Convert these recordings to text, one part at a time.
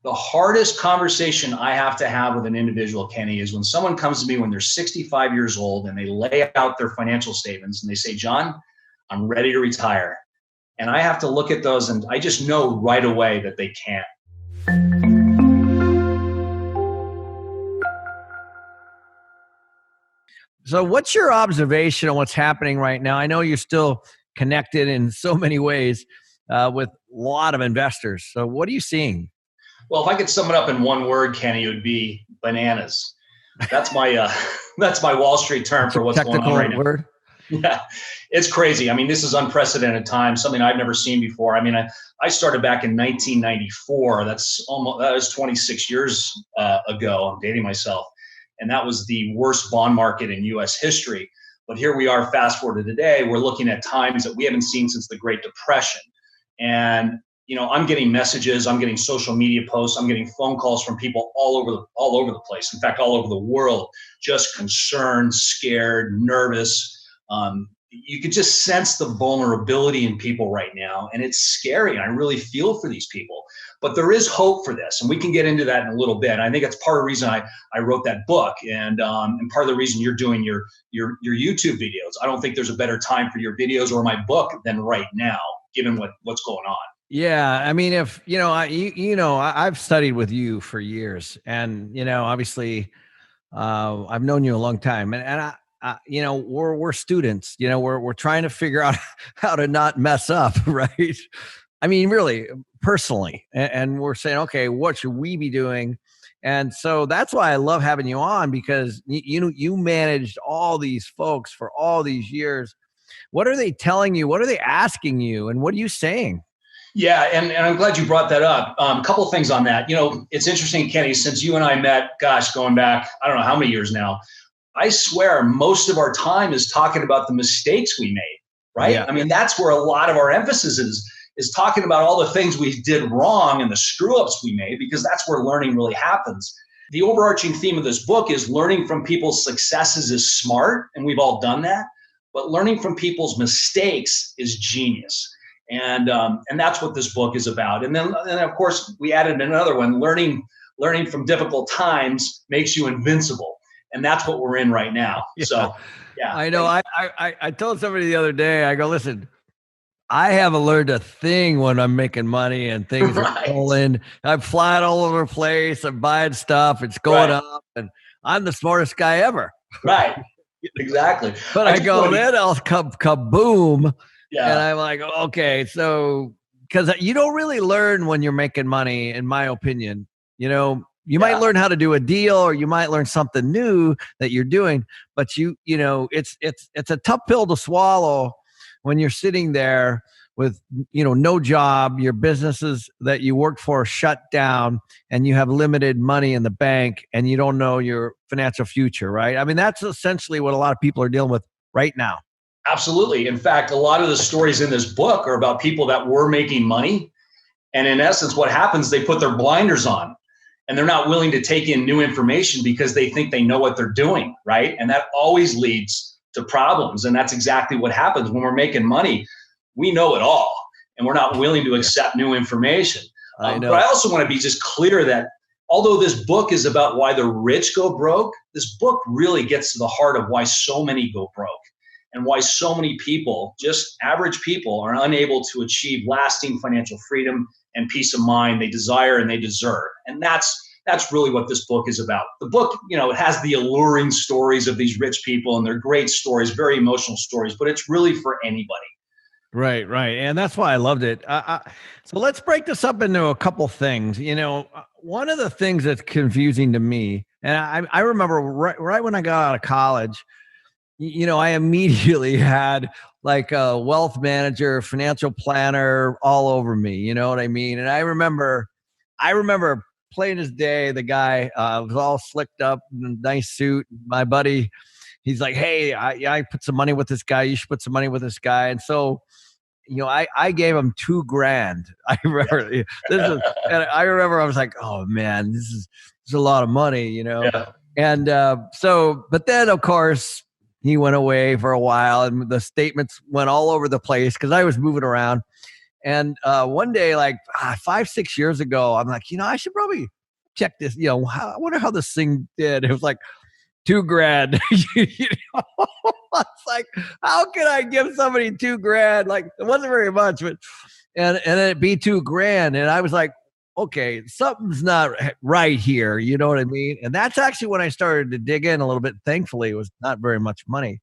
The hardest conversation I have to have with an individual, Kenny, is when someone comes to me when they're 65 years old and they lay out their financial statements and they say, John, I'm ready to retire. And I have to look at those and I just know right away that they can't. So what's your observation on what's happening right now? I know you're still connected in so many ways with a lot of investors. So what are you seeing? Well, if I could sum it up in one word, Kenny, it would be bananas. That's my that's my Wall Street term for what's going on right now. Word. Yeah, it's crazy. I mean, this is unprecedented time, something I've never seen before. I mean, I started back in 1994. That was 26 years ago. I'm dating myself. And that was the worst bond market in U.S. history. But here we are, fast forward to today, we're looking at times that we haven't seen since the Great Depression. And I'm getting messages, I'm getting social media posts, I'm getting phone calls from people all over the place. In fact, all over the world, just concerned, scared, nervous. You could just sense the vulnerability in people right now, and it's scary. And I really feel for these people. But there is hope for this, and we can get into that in a little bit. And I think that's part of the reason I wrote that book, and part of the reason you're doing your YouTube videos. I don't think there's a better time for your videos or my book than right now, given what's going on. Yeah, I mean, if I've studied with you for years, and obviously, I've known you a long time, and we're students. We're trying to figure out how to not mess up, right? I mean, really, personally, and we're saying, okay, what should we be doing? And so that's why I love having you on, because you managed all these folks for all these years. What are they telling you? What are they asking you? And what are you saying? Yeah, and I'm glad you brought that up. A couple of things on that. It's interesting, Kenny, since you and I met, going back, I don't know how many years now, I swear most of our time is talking about the mistakes we made, right? Yeah. I mean, that's where a lot of our emphasis is talking about all the things we did wrong and the screw-ups we made, because that's where learning really happens. The overarching theme of this book is learning from people's successes is smart, and we've all done that, but learning from people's mistakes is genius. And that's what this book is about. And then of course, we added another one, learning from difficult times makes you invincible. And that's what we're in right now. Yeah. So, yeah. I know. I told somebody the other day, I go, listen, I haven't learned a thing when I'm making money and things are rolling. I'm flying all over the place. I'm buying stuff. It's going up, and I'm the smartest guy ever. Right. Exactly. But I go, then I'll kaboom. Yeah. And I'm like, okay, so because you don't really learn when you're making money, in my opinion. You might learn how to do a deal, or you might learn something new that you're doing, but it's a tough pill to swallow when you're sitting there with, no job, your businesses that you worked for shut down, and you have limited money in the bank, and you don't know your financial future, right? I mean, that's essentially what a lot of people are dealing with right now. Absolutely. In fact, a lot of the stories in this book are about people that were making money. And in essence, what happens, they put their blinders on, and they're not willing to take in new information because they think they know what they're doing, right? And that always leads to problems. And that's exactly what happens when we're making money. We know it all, and we're not willing to accept new information. But I also want to be just clear that although this book is about why the rich go broke, this book really gets to the heart of why so many go broke, and why so many people, just average people, are unable to achieve lasting financial freedom and peace of mind they desire and they deserve. And that's really what this book is about. The book, it has the alluring stories of these rich people, and they're great stories, very emotional stories, but it's really for anybody. Right. And that's why I loved it. So let's break this up into a couple things. One of the things that's confusing to me, and I remember right when I got out of college, I immediately had like a wealth manager, financial planner all over me. You know what I mean? And I remember plain as day, the guy was all slicked up in a nice suit. My buddy, he's like, hey, I put some money with this guy. You should put some money with this guy. And so, I gave him $2,000. I remember and I remember I was like, oh man, this is a lot of money, Yeah. And but then of course he went away for a while, and the statements went all over the place because I was moving around. And one day, like 5, 6 years ago, I'm like, I should probably check this. I wonder how this thing did. It was like $2,000. It's like, how can I give somebody $2,000? Like, it wasn't very much, but and it'd be $2,000. And I was like, okay, something's not right here. You know what I mean? And that's actually when I started to dig in a little bit. Thankfully, it was not very much money.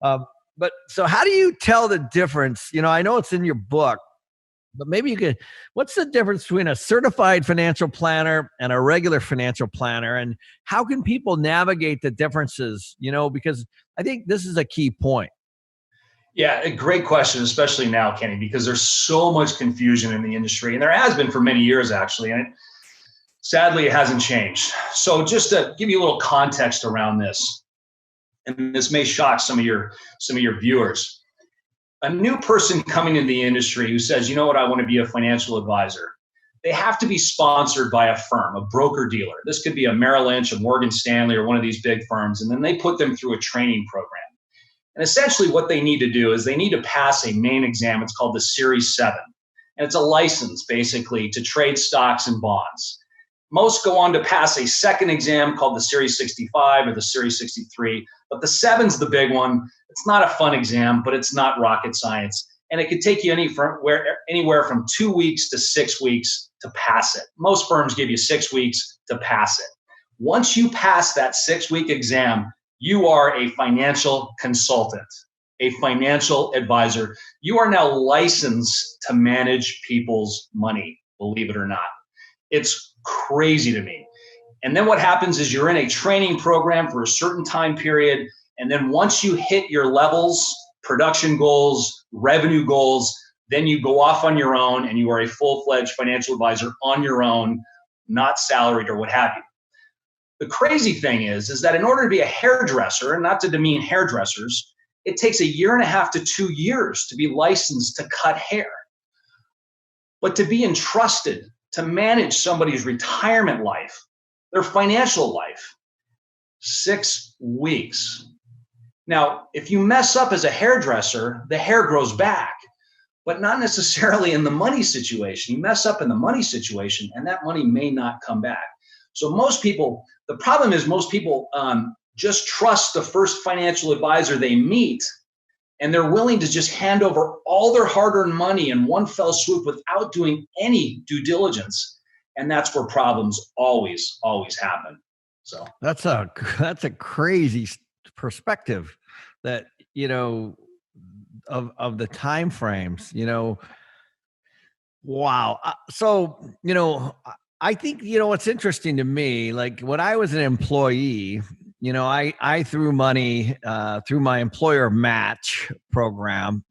But so how do you tell the difference? I know it's in your book, but maybe you could, what's the difference between a certified financial planner and a regular financial planner? And how can people navigate the differences? Because I think this is a key point. Yeah, a great question, especially now, Kenny, because there's so much confusion in the industry, and there has been for many years, actually, and sadly, it hasn't changed. So just to give you a little context around this, and this may shock some of your viewers. A new person coming in the industry who says, you know what, I want to be a financial advisor, they have to be sponsored by a firm, a broker dealer. This could be a Merrill Lynch, a Morgan Stanley, or one of these big firms, and then they put them through a training program. And essentially what they need to do is they need to pass a main exam. It's called the Series 7. And it's a license, basically, to trade stocks and bonds. Most go on to pass a second exam called the Series 65 or the Series 63. But the 7's the big one. It's not a fun exam, but it's not rocket science. And it could take you anywhere from 2 weeks to 6 weeks to pass it. Most firms give you 6 weeks to pass it. Once you pass that 6-week exam, you are a financial consultant, a financial advisor. You are now licensed to manage people's money, believe it or not. It's crazy to me. And then what happens is you're in a training program for a certain time period. And then once you hit your levels, production goals, revenue goals, then you go off on your own and you are a full-fledged financial advisor on your own, not salaried or what have you. The crazy thing is that in order to be a hairdresser, and not to demean hairdressers, it takes 1.5 to 2 years to be licensed to cut hair. But to be entrusted to manage somebody's retirement life, their financial life, 6 weeks. Now, if you mess up as a hairdresser, the hair grows back, but not necessarily in the money situation. You mess up in the money situation, and that money may not come back. So the problem is most people just trust the first financial advisor they meet, and they're willing to just hand over all their hard-earned money in one fell swoop without doing any due diligence. And that's where problems always happen. So that's a crazy perspective that, of the time frames, wow. So, I think, what's interesting to me, like when I was an employee, I threw money through my employer match program,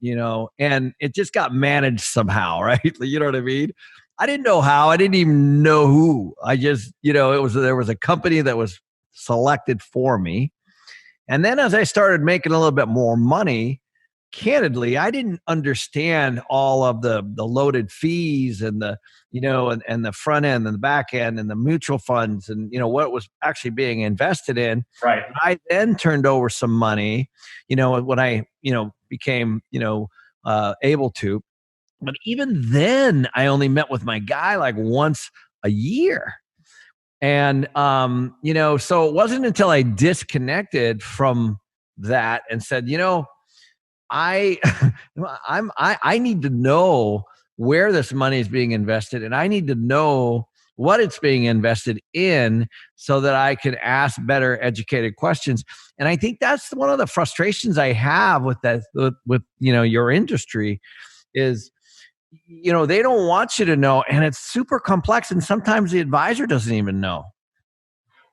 and it just got managed somehow, right? You know what I mean? I didn't know how. I didn't even know who. I just, there was a company that was selected for me. And then as I started making a little bit more money, candidly, I didn't understand all of the loaded fees and the, and the front end and the back end and the mutual funds and, what was actually being invested in. Right. I then turned over some money, when I, became, able to. But even then, I only met with my guy like once a year. And, so it wasn't until I disconnected from that and said, I need to know where this money is being invested, and I need to know what it's being invested in so that I can ask better educated questions. And I think that's one of the frustrations I have with that, with your industry is, they don't want you to know, and it's super complex, and sometimes the advisor doesn't even know.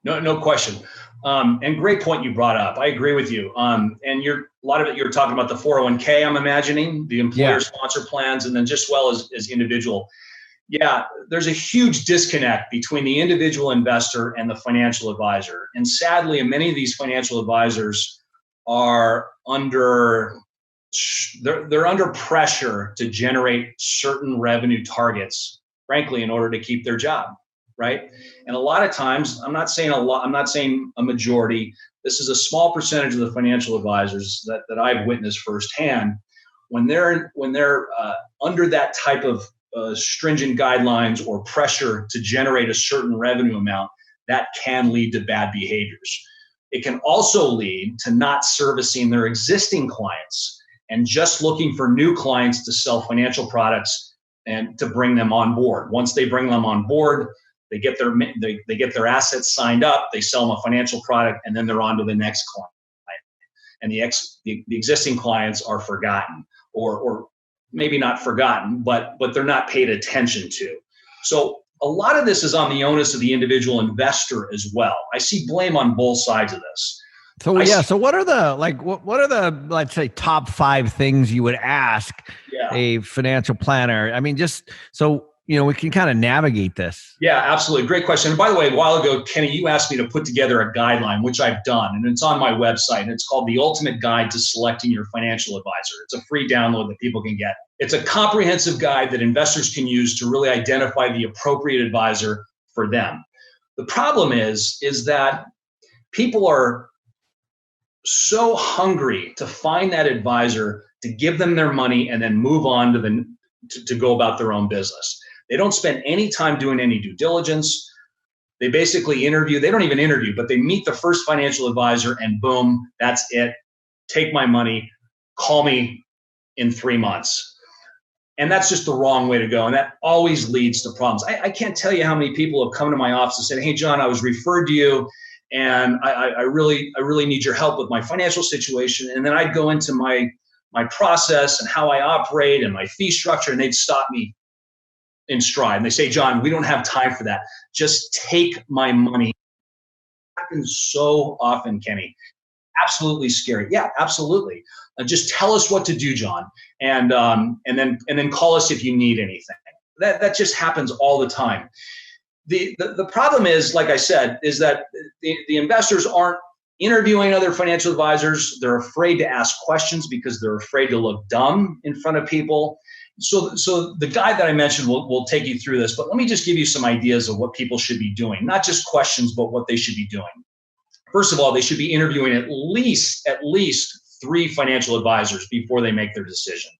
No question. And great point you brought up. I agree with you. And a lot of it, you're talking about the 401k, I'm imagining, the employer sponsor plans, and then just well as individual. Yeah, there's a huge disconnect between the individual investor and the financial advisor. And sadly, many of these financial advisors are they're under pressure to generate certain revenue targets, frankly, in order to keep their job. Right. And a lot of times, I'm not saying a majority, this is a small percentage of the financial advisors that I've witnessed firsthand, when they're under that type of stringent guidelines or pressure to generate a certain revenue amount, that can lead to bad behaviors. It can also lead to not servicing their existing clients and just looking for new clients to sell financial products and to bring them on board. Once they bring them on board, they get their assets signed up, they sell them a financial product, and then they're on to the next client. And the existing clients are forgotten, or maybe not forgotten, but they're not paid attention to. So a lot of this is on the onus of the individual investor as well. I see blame on both sides of this. So what are the let's say top 5 things you would ask a financial planner? I mean, just so we can kind of navigate this. Yeah, absolutely. Great question. And by the way, a while ago, Kenny, you asked me to put together a guideline, which I've done, and it's on my website, and it's called The Ultimate Guide to Selecting Your Financial Advisor. It's a free download that people can get. It's a comprehensive guide that investors can use to really identify the appropriate advisor for them. The problem is that people are so hungry to find that advisor to give them their money and then move on to go about their own business. They don't spend any time doing any due diligence. They basically interview. They don't even interview, but they meet the first financial advisor and boom, that's it. Take my money, call me in 3 months. And that's just the wrong way to go. And that always leads to problems. I can't tell you how many people have come to my office and said, hey, John, I was referred to you and I really need your help with my financial situation. And then I'd go into my process and how I operate and my fee structure, and they'd stop me in stride. And they say, John, we don't have time for that. Just take my money. It happens so often, Kenny. Absolutely scary. Yeah, absolutely. Just tell us what to do, John, and then call us if you need anything. That just happens all the time. The problem is, like I said, is that the investors aren't interviewing other financial advisors. They're afraid to ask questions because they're afraid to look dumb in front of people. So the guide that I mentioned will take you through this, but let me just give you some ideas of what people should be doing, not just questions, but what they should be doing. First of all, they should be interviewing at least 3 financial advisors before they make their decision.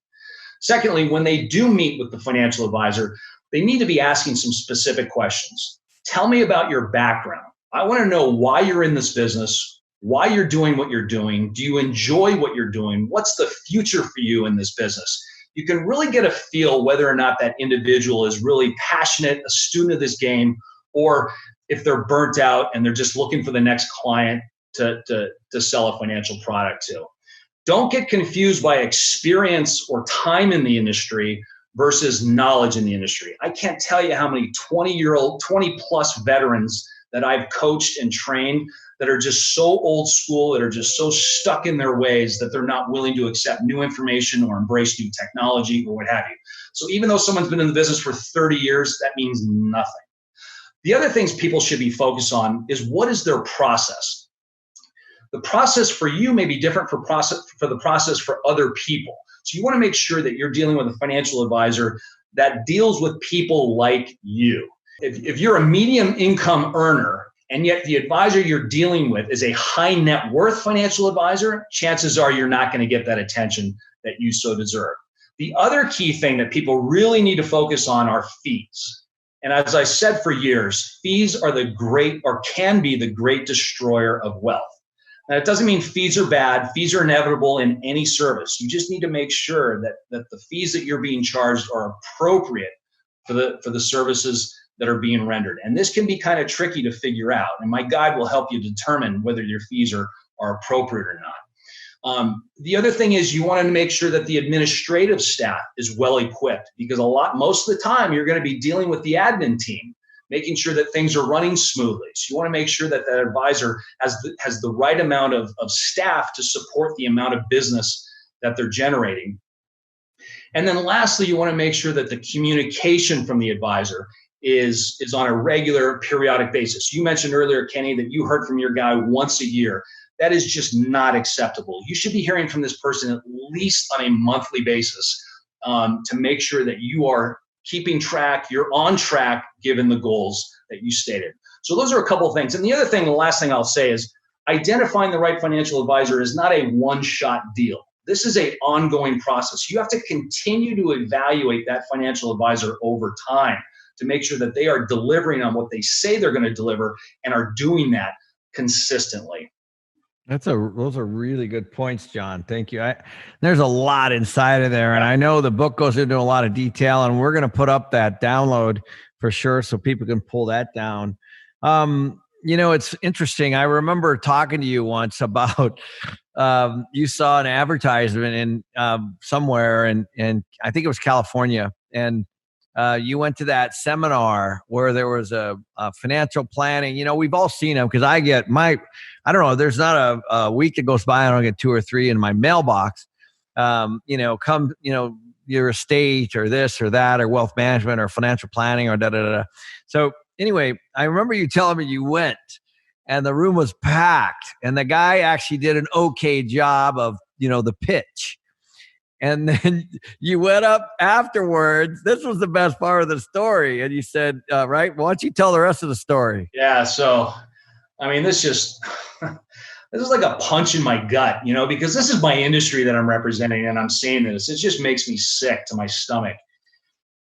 Secondly, when they do meet with the financial advisor, they need to be asking some specific questions. Tell me about your background. I want to know why you're in this business, why you're doing what you're doing. Do you enjoy what you're doing? What's the future for you in this business? You can really get a feel whether or not that individual is really passionate, a student of this game, or if they're burnt out and they're just looking for the next client to sell a financial product to. Don't get confused by experience or time in the industry versus knowledge in the industry. I can't tell you how many 20 plus veterans that I've coached and trained that are just so old school, that are just so stuck in their ways that they're not willing to accept new information or embrace new technology or what have you. So even though someone's been in the business for 30 years, that means nothing. The other things people should be focused on is, what is their process? The process for you may be different for the process for other people. So you want to make sure that you're dealing with a financial advisor that deals with people like you. If you're a medium income earner and yet the advisor you're dealing with is a high net worth financial advisor, chances are you're not going to get that attention that you so deserve. The other key thing that people really need to focus on are fees. And as I said for years, fees are can be the great destroyer of wealth. Now, it doesn't mean fees are bad. Fees are inevitable in any service. You just need to make sure that the fees that you're being charged are appropriate for the services that are being rendered. And this can be kind of tricky to figure out. And my guide will help you determine whether your fees are appropriate or not. The other thing is, you want to make sure that the administrative staff is well equipped, because most of the time you're going to be dealing with the admin team, making sure that things are running smoothly. So you want to make sure that that advisor has the right amount of staff to support the amount of business that they're generating. And then lastly, you want to make sure that the communication from the advisor is on a regular, periodic basis. You mentioned earlier, Kenny, that you heard from your guy once a year. That is just not acceptable. You should be hearing from this person at least on a monthly basis to make sure that you are keeping track, you're on track given the goals that you stated. So those are a couple of things. And the last thing I'll say is, identifying the right financial advisor is not a one-shot deal. This is an ongoing process. You have to continue to evaluate that financial advisor over time to make sure that they are delivering on what they say they're going to deliver and are doing that consistently. Those are really good points, John. Thank you. There's a lot inside of there, and I know the book goes into a lot of detail, and we're going to put up that download for sure so people can pull that down. It's interesting. I remember talking to you once about you saw an advertisement in somewhere, and I think it was California, and you went to that seminar where there was a financial planning. We've all seen them because I don't know, there's not a week that goes by I don't get 2 or 3 in my mailbox. Your estate or this or that or wealth management or financial planning or da-da-da. So anyway, I remember you telling me you went and the room was packed and the guy actually did an okay job of, the pitch. And then you went up afterwards. This was the best part of the story. And you said, right, why don't you tell the rest of the story? Yeah. So, this is like a punch in my gut, because this is my industry that I'm representing and I'm seeing this. It just makes me sick to my stomach.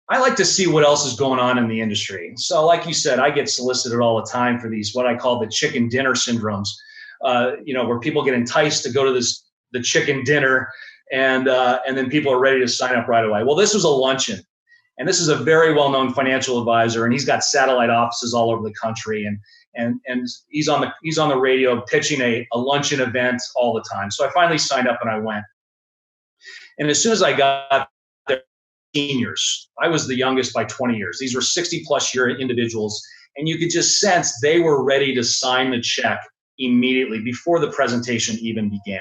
I like to see what else is going on in the industry. So like you said, I get solicited all the time for these, what I call the chicken dinner syndromes, where people get enticed to go to the chicken dinner and then people are ready to sign up right away. Well, this was a luncheon, and this is a very well-known financial advisor, and he's got satellite offices all over the country, and he's on the radio pitching a luncheon event all the time. So I finally signed up and I went. And as soon as I got there, seniors, I was the youngest by 20 years. These were 60+ year individuals, and you could just sense they were ready to sign the check immediately before the presentation even began.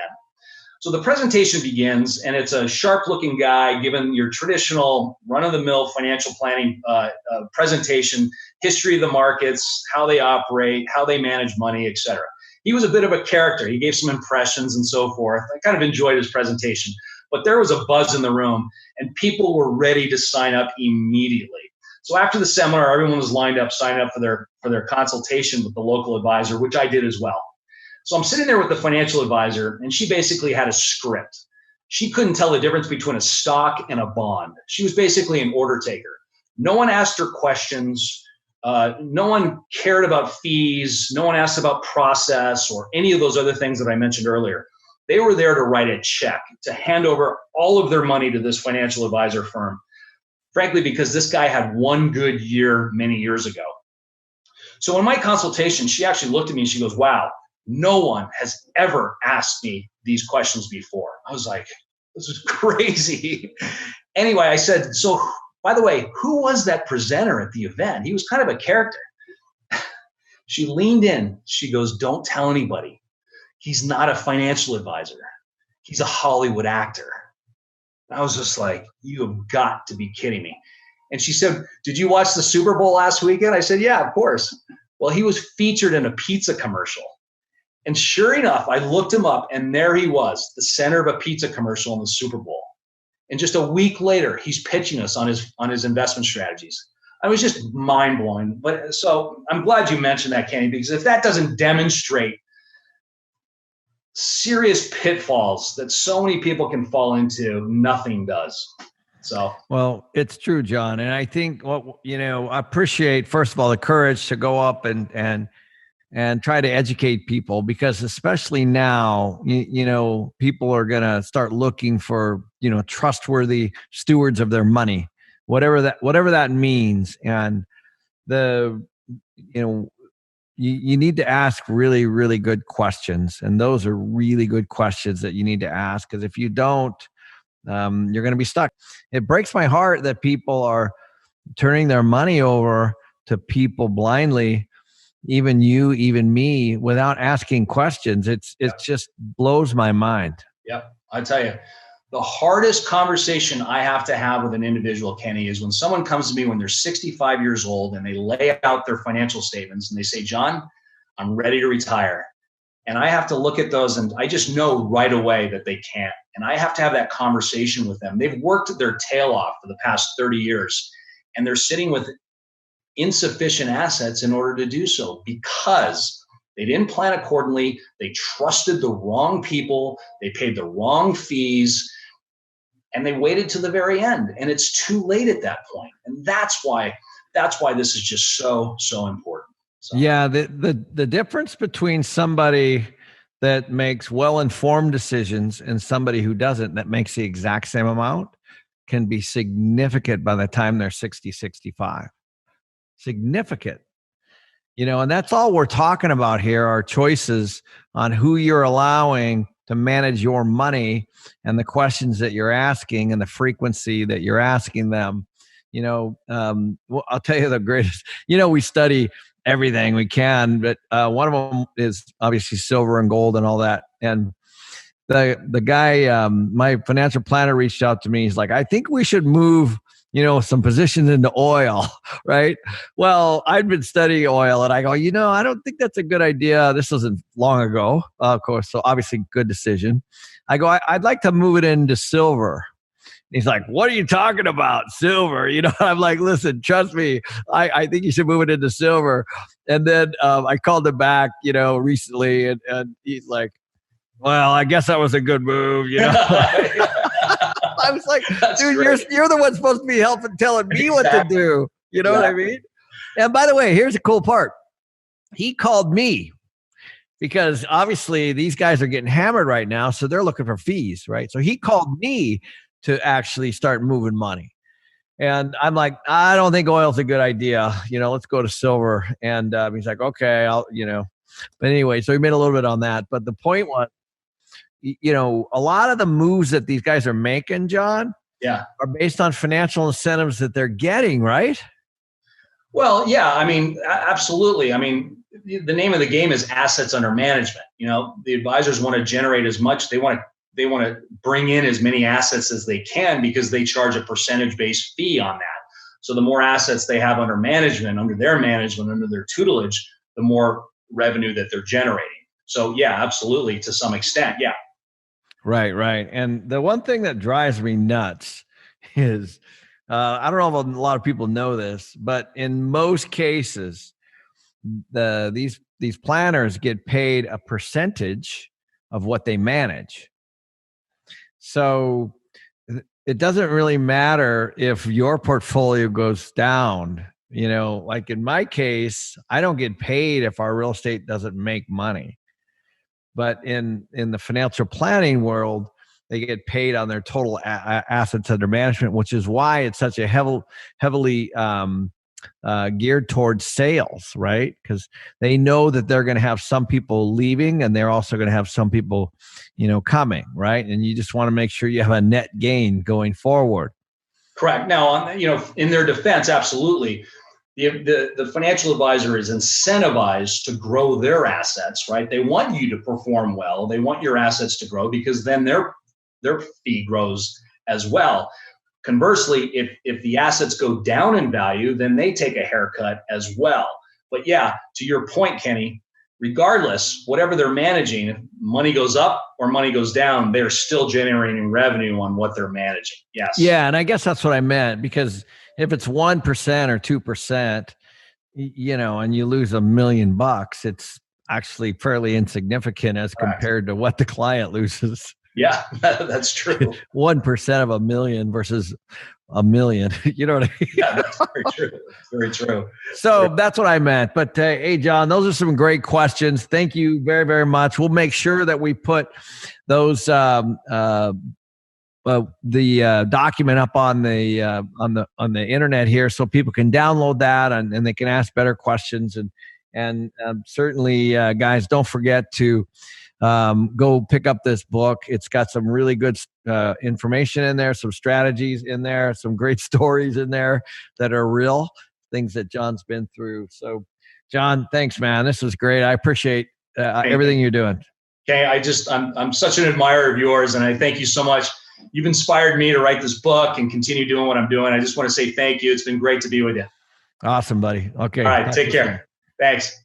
So the presentation begins, and it's a sharp-looking guy giving your traditional run-of-the-mill financial planning presentation, history of the markets, how they operate, how they manage money, etc. He was a bit of a character. He gave some impressions and so forth. I kind of enjoyed his presentation. But there was a buzz in the room, and people were ready to sign up immediately. So after the seminar, everyone was lined up, signing up for their consultation with the local advisor, which I did as well. So I'm sitting there with the financial advisor, and she basically had a script. She couldn't tell the difference between a stock and a bond. She was basically an order taker. No one asked her questions. No one cared about fees. No one asked about process or any of those other things that I mentioned earlier. They were there to write a check, to hand over all of their money to this financial advisor firm, frankly, because this guy had one good year many years ago. So in my consultation, she actually looked at me and she goes, wow, no one has ever asked me these questions before. I was like, this is crazy. Anyway, I said, so by the way, who was that presenter at the event? He was kind of a character. She leaned in. She goes, don't tell anybody. He's not a financial advisor. He's a Hollywood actor. I was just like, you have got to be kidding me. And she said, did you watch the Super Bowl last weekend? I said, yeah, of course. Well, he was featured in a pizza commercial. And sure enough, I looked him up, and there he was, the center of a pizza commercial in the Super Bowl. And just a week later, he's pitching us on his investment strategies. I was just mind-blowing. But so I'm glad you mentioned that, Kenny, because if that doesn't demonstrate serious pitfalls that so many people can fall into, nothing does. So, well, it's true, John. And I think I appreciate, first of all, the courage to go up and try to educate people, because especially now, people are going to start looking for, trustworthy stewards of their money, whatever that means. And you need to ask really, really good questions. And those are really good questions that you need to ask, because if you don't, you're going to be stuck. It breaks my heart that people are turning their money over to people blindly, even you, even me, without asking questions. It just blows my mind. Yeah, I tell you, the hardest conversation I have to have with an individual, Kenny, is when someone comes to me when they're 65 years old and they lay out their financial statements and they say, John, I'm ready to retire. And I have to look at those, and I just know right away that they can't. And I have to have that conversation with them. They've worked their tail off for the past 30 years, and they're sitting with insufficient assets in order to do so, because They didn't plan accordingly. They trusted the wrong people. They paid the wrong fees, and they waited to the very end. And it's too late at that point. And that's why this is just so important. So. Yeah, the difference between somebody that makes well-informed decisions and somebody who doesn't, that makes the exact same amount, can be significant by the time they're 60, 65. Significant. And that's all we're talking about here are choices on who you're allowing to manage your money and the questions that you're asking and the frequency that you're asking them. Well, I'll tell you the greatest, we study everything we can, but one of them is obviously silver and gold and all that. And the guy, my financial planner reached out to me. He's like, I think we should move some positions into oil, right? Well, I'd been studying oil and I go, I don't think that's a good idea. This wasn't long ago, of course. So obviously good decision. I go, I'd like to move it into silver. He's like, what are you talking about? Silver? I'm like, listen, trust me. I think you should move it into silver. And then I called him back, recently and he's like, well, I guess that was a good move, I was like, That's dude, great. you're the one supposed to be telling me what to do. You know what I mean? And by the way, here's the cool part. He called me because obviously these guys are getting hammered right now. So they're looking for fees, right? So he called me to actually start moving money. And I'm like, I don't think oil's a good idea. Let's go to silver. And he's like, okay, but anyway, so he made a little bit on that. But the point was, a lot of the moves that these guys are making, John, are based on financial incentives that they're getting, right? Well, yeah, absolutely. The name of the game is assets under management. The advisors want to generate as much. They want to bring in as many assets as they can because they charge a percentage-based fee on that. So the more assets they have under management, under their tutelage, the more revenue that they're generating. So yeah, absolutely, to some extent, yeah. Right. And the one thing that drives me nuts is, I don't know if a lot of people know this, but in most cases, these planners get paid a percentage of what they manage. So it doesn't really matter if your portfolio goes down. Like in my case, I don't get paid if our real estate doesn't make money. But in the financial planning world, they get paid on their total assets under management, which is why it's such a heavily geared towards sales, right? Because they know that they're going to have some people leaving and they're also going to have some people, coming, right? And you just want to make sure you have a net gain going forward. Correct. Now, in their defense, absolutely. The financial advisor is incentivized to grow their assets, right? They want you to perform well. They want your assets to grow because then their fee grows as well. Conversely, if the assets go down in value, then they take a haircut as well. But yeah, to your point, Kenny, regardless, whatever they're managing, if money goes up or money goes down, they're still generating revenue on what they're managing. Yes. Yeah, and I guess that's what I meant, because if it's 1% or 2%, and you lose $1 million, it's actually fairly insignificant as compared to what the client loses. Yeah, that's true. 1% of $1 million versus $1 million. You know what I mean? Yeah, that's very true. Very true. So that's what I meant. But hey, John, those are some great questions. Thank you very, very much. We'll make sure that we put those the document up on the internet here, so people can download that and they can ask better questions. And certainly, guys, don't forget to go pick up this book. It's got some really good information in there, some strategies in there, some great stories in there that are real things that John's been through. So, John, thanks, man. This was great. I appreciate everything you're doing. Okay, I'm such an admirer of yours, and I thank you so much. You've inspired me to write this book and continue doing what I'm doing. I just want to say thank you. It's been great to be with you. Awesome, buddy. Okay. All right. Take care. Thanks.